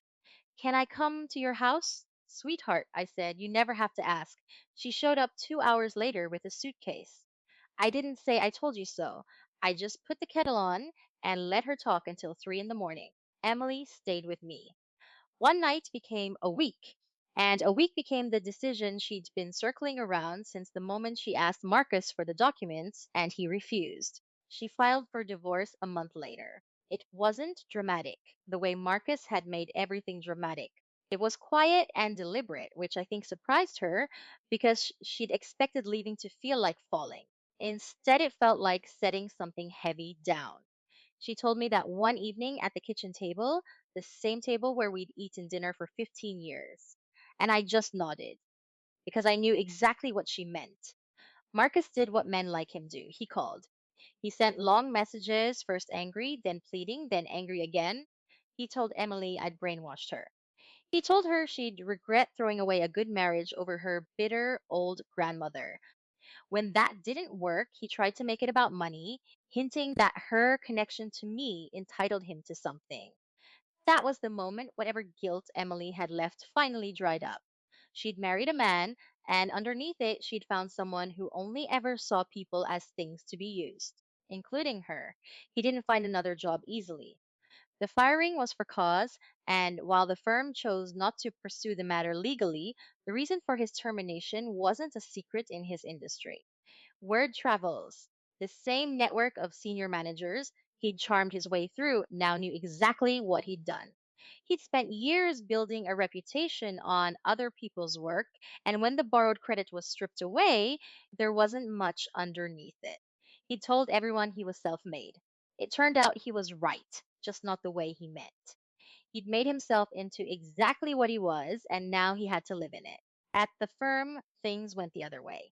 Can I come to your house? Sweetheart, I said, you never have to ask. She showed up 2 hours later with a suitcase. I didn't say I told you so. I just put the kettle on and let her talk until 3 in the morning. Emily stayed with me. One night became a week, and a week became the decision she'd been circling around since the moment she asked Marcus for the documents and he refused. She filed for divorce a month later. It wasn't dramatic, the way Marcus had made everything dramatic. It was quiet and deliberate, which I think surprised her because she'd expected leaving to feel like falling. Instead, it felt like setting something heavy down. She told me that one evening at the kitchen table, the same table where we'd eaten dinner for 15 years. And I just nodded because I knew exactly what she meant. Marcus did what men like him do. He called. He sent long messages, first angry, then pleading, then angry again. He told Emily I'd brainwashed her. He told her she'd regret throwing away a good marriage over her bitter old grandmother. When that didn't work, he tried to make it about money, hinting that her connection to me entitled him to something. That was the moment whatever guilt Emily had left finally dried up. She'd married a man, and underneath it, she'd found someone who only ever saw people as things to be used, including her. He didn't find another job easily. The firing was for cause, and while the firm chose not to pursue the matter legally, the reason for his termination wasn't a secret in his industry. Word travels. The same network of senior managers he'd charmed his way through now knew exactly what he'd done. He'd spent years building a reputation on other people's work, and when the borrowed credit was stripped away, there wasn't much underneath it. He told everyone he was self made. It turned out he was right, just not the way he meant. He'd made himself into exactly what he was, and now he had to live in it. At the firm, things went the other way.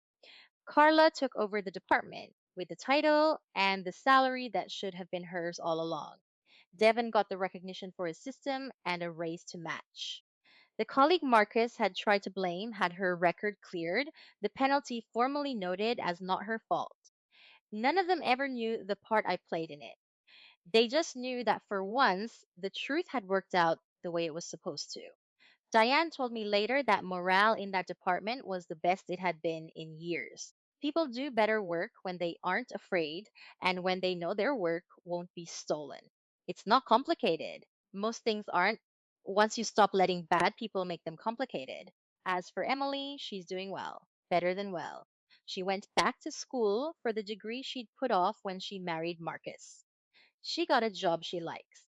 Carla took over the department with the title and the salary that should have been hers all along. Devon got the recognition for his system and a raise to match. The colleague Marcus had tried to blame had her record cleared, the penalty formally noted as not her fault. None of them ever knew the part I played in it. They just knew that for once, the truth had worked out the way it was supposed to. Diane told me later that morale in that department was the best it had been in years. People do better work when they aren't afraid and when they know their work won't be stolen. It's not complicated. Most things aren't once you stop letting bad people make them complicated. As for Emily, she's doing well, better than well. She went back to school for the degree she'd put off when she married Marcus. She got a job she likes.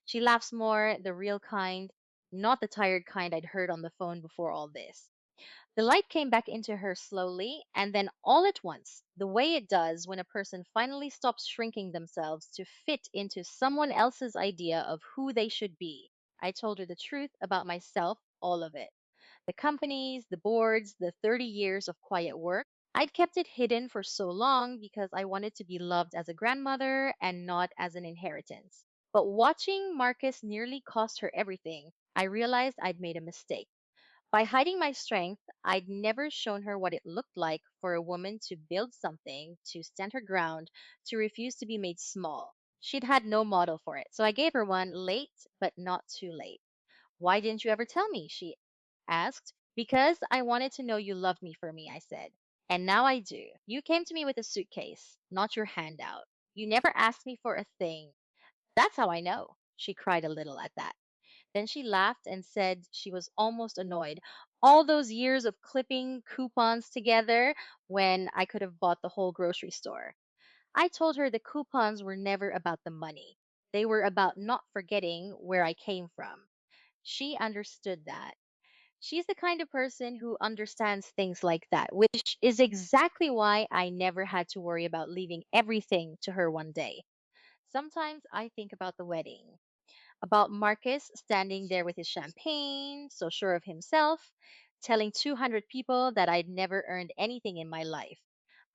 She laughs more, the real kind, not the tired kind I'd heard on the phone before all this. The light came back into her slowly, and then all at once, the way it does when a person finally stops shrinking themselves to fit into someone else's idea of who they should be. I told her the truth about myself, all of it. The companies, the boards, the 30 years of quiet work. I'd kept it hidden for so long because I wanted to be loved as a grandmother and not as an inheritance. But watching Marcus nearly cost her everything, I realized I'd made a mistake. By hiding my strength, I'd never shown her what it looked like for a woman to build something, to stand her ground, to refuse to be made small. She'd had no model for it, so I gave her one late, but not too late. Why didn't you ever tell me? She asked. Because I wanted to know you loved me for me, I said. And now I do. You came to me with a suitcase, not your handout. You never asked me for a thing. That's how I know. She cried a little at that. Then she laughed and said she was almost annoyed. All those years of clipping coupons together when I could have bought the whole grocery store. I told her the coupons were never about the money. They were about not forgetting where I came from. She understood that. She's the kind of person who understands things like that, which is exactly why I never had to worry about leaving everything to her one day. Sometimes I think about the wedding, about Marcus standing there with his champagne, so sure of himself, telling 200 people that I'd never earned anything in my life.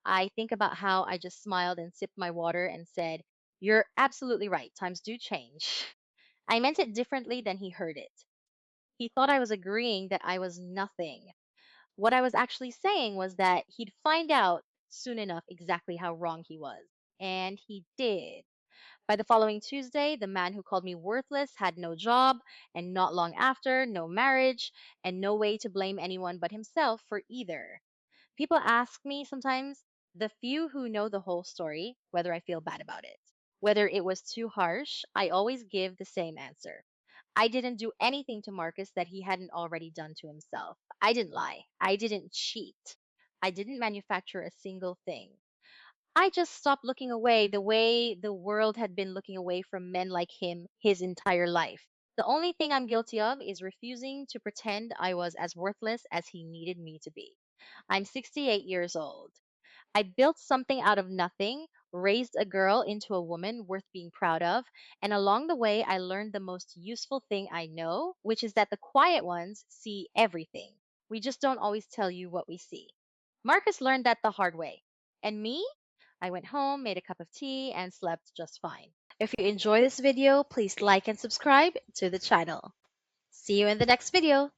I think about how I just smiled and sipped my water and said, "You're absolutely right. Times do change." I meant it differently than he heard it. He thought I was agreeing that I was nothing. What I was actually saying was that he'd find out soon enough exactly how wrong he was. And he did. By the following Tuesday, the man who called me worthless had no job, and not long after, no marriage, and no way to blame anyone but himself for either. People ask me sometimes, the few who know the whole story, whether I feel bad about it. Whether it was too harsh, I always give the same answer. I didn't do anything to Marcus that he hadn't already done to himself. I didn't lie. I didn't cheat. I didn't manufacture a single thing. I just stopped looking away the way the world had been looking away from men like him his entire life. The only thing I'm guilty of is refusing to pretend I was as worthless as he needed me to be. I'm 68 years old. I built something out of nothing, raised a girl into a woman worth being proud of, and along the way, I learned the most useful thing I know, which is that the quiet ones see everything. We just don't always tell you what we see. Marcus learned that the hard way. And me? I went home, made a cup of tea, and slept just fine. If you enjoy this video, please like and subscribe to the channel. See you in the next video.